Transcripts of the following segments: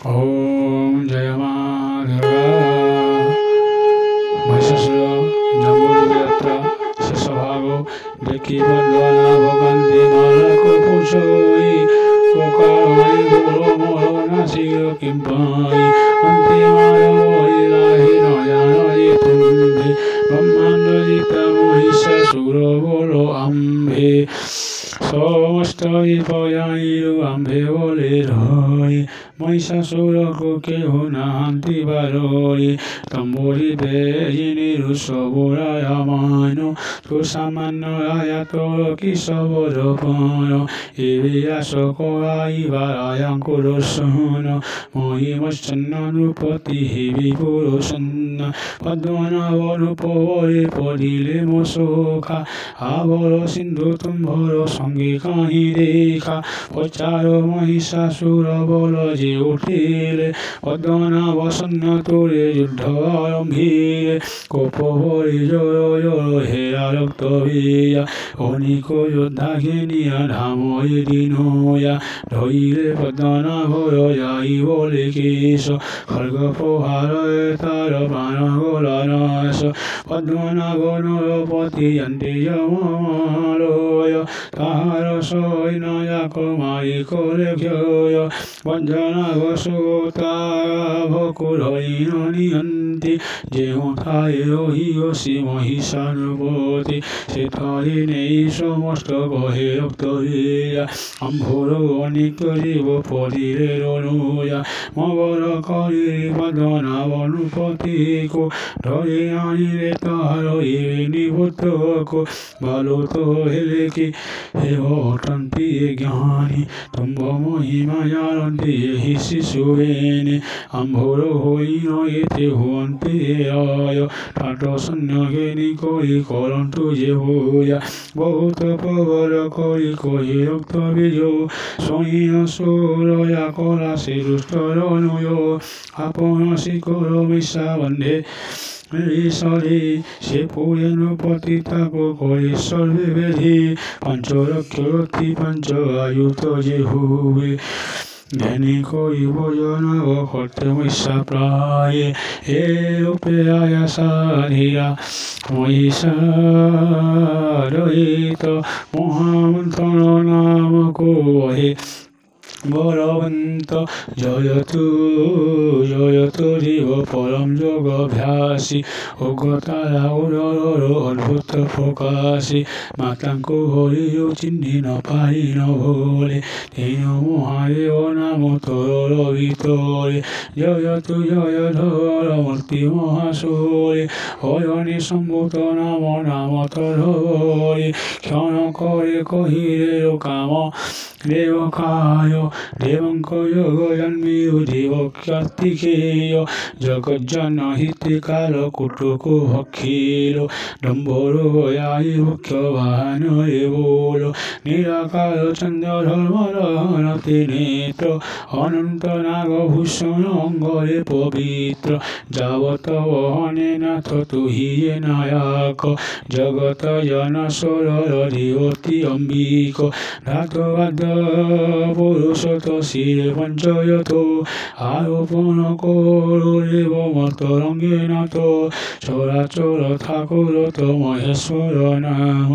ॐ जय मा दुर्गा महिषासुर जम्बूद्वीपयात्रा शेषभागो देखि बद्वाना भोगान्ति मालाको पुषोई कोकाई गुरो मोरो नासिरो किम्पाई अन्तिमायो इलाहि नयानयि तुम्भे ब्रह्माण्डजिता महिषासुर बोलो अम्भे समस्त पयायु आम्भे बोले रही महिषासुरको केह नाहान्ति बाररी तम्बरी बेजिनीरु सबुरायमानो तो सामान्य आया तोर कि सबर पान एवे आशको आइबारायांको दर्शन महिमच्छन्न नृपति हेबि पुरुषन्न पद्मनाभरूपरे पदिले मोसोखा आवर सिन्धु तुम्भर संगे काहि रेखा प्रचार महिषासुर बल जे उठिले पद्मनाभ सन्न तोरे युद्ध आरम्भिले कोप भरि जय जय हेरा रक्त बिया अनेक योद्धा घेनिया धाम एदिनया धरिले पद्मनाभर जाई बले केश खड्ग प्रहार तार प्राण गला नाश पद्मनाभ नरपति यन्ति यमलय ताहार सैन्ययाक मारि करे क्षय पद्मनाभ सुता भकुरैन नियन्ति जेउ ठाए रहिअछि महिषासुरपति सेठारे नेइ समस्त गहे रक्त बिया आम्भर अनेक जीव पदिले रनुया मगर करिले पद्मनाभ नृपतिको धरि आनिले ताहार एवे निपुत्रको भालो तो हेले कि हे अटन्ति ज्ञानी तुम्भ महिमा जानन्ति एहि शिशुवेने आम्भर होइन एते हुअन्ति आय ठाट सैन्य घेनि करि करन्तु जे भूया बहुत प्रबल करि कहि रक्त बीजो शयिन सुरया करासि दुष्ट रनुयो आपन शिखर मिशा बन्धे ईश्वरी से पुरे नृपति ताको करे सर्वे बेधि पंच रक्षति पंच आयुत जे हुए ध्यानी कोई भोजन करते महिषा प्राय हे रूपे आया सारिया महिषारहित महामन्थन नाम को हे बलवंत जयतु जीव परम योगाभ्यासी उग्रतारा उदर अद्भुत प्रकाशी माताको हरियो चिन्हि न पारि न भोले तेन महादेव नाम तोर भितरे जयतु जयधर मूर्ति महासुरे हयनि सम्भूत नाम तोरे क्षण करे कहिले काम देवकाय देवंक योग जन्मियो देव कार्तिकेय जगज्जन हितकाल कुटुको भक्षिलो डम्बरो याई मुख्य वाहन रे बोलो निराकार चंद्र धर्म नेत्र अनंत नागभूषण अंगरे पवित्र जावत वहने नाथ तुहि नायक जगत जन सरल देवती अंबिक धातुवाद पुरुष तो शिरे पंचयत आरोपण करो देव मतरंगे नाथ चराचर ठाकुर तो महेश्वर नाम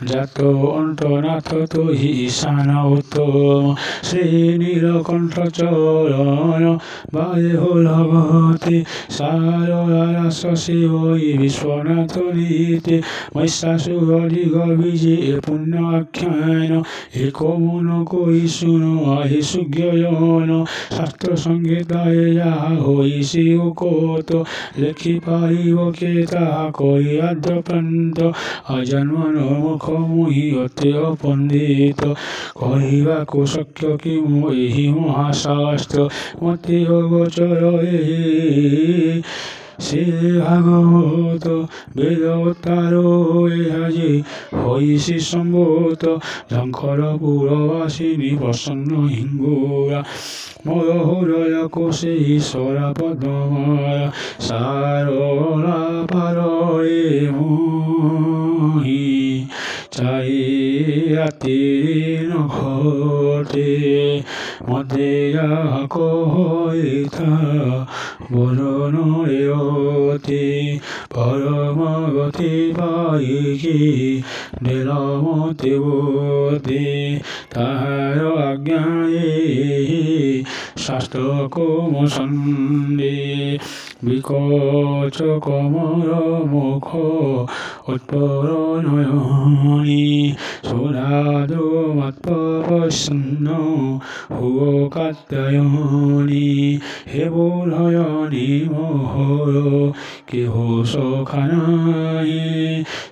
जातो अंतनाथ तो ही ईशान उत्तम श्री नीलकंठ चरण बाहे हो लगते सारा शिव विश्वनाथ नीति महिषासुर दिग विजय पुण्याख्यान एक मन कोई सुनो आहि सुज्ञयन शास्त्र संगीताए जहा होई शिवकोत लेखि पारिब के ताहा करि आद्य प्रान्त अजन्मन मुख मुहि अते अपंडित कहवाको शक्य किमु एहि महाशास्त्र मते अगोचर एहि से भागवत वेद अवतारो एहाजे हईसी सम्भूत झंखरपुरवासिनी प्रसन्न हिंगुरा मोर हृदय कोशे ईश्वरा पद्ममाया सारला पारे मोहि চাই রাতি নঘটে মধ্যে কহিতা বরণরে অতি পরমগতি পাইকি নীলমতি বোধি তাহার আজ্ঞায়ে শাস্ত্র কুমসন্দি বিকচ কমর মুখ উৎপর নয়নি সুধাদু মৎপবচ্ছন্ন হুয় কাত্যায়নি হে বুধয়নি মোহর কেহ সখা নাই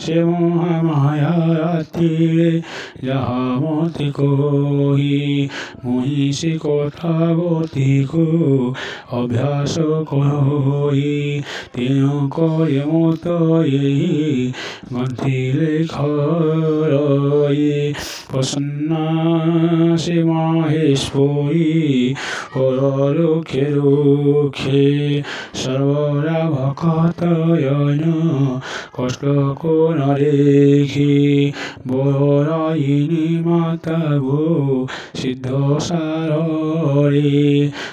সে মহামায়া রাত্রিরে যাহা মতি কহি মহিষী কথা গতিকু অভ্যাস কহি তিন করে মত এই গ্রন্থিলে খরয়ে প্রসন্না সে মাহেশ্বরী পরলোকে রুখে সর্বরা ভকতয়ন কষ্ট কোন রেখি বরাইনি মাতা গো সিদ্ধ সারে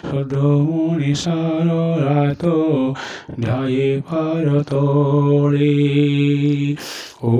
শুদ্ধ মুনি সার রাত ধ্যায়ে ভারতরে ও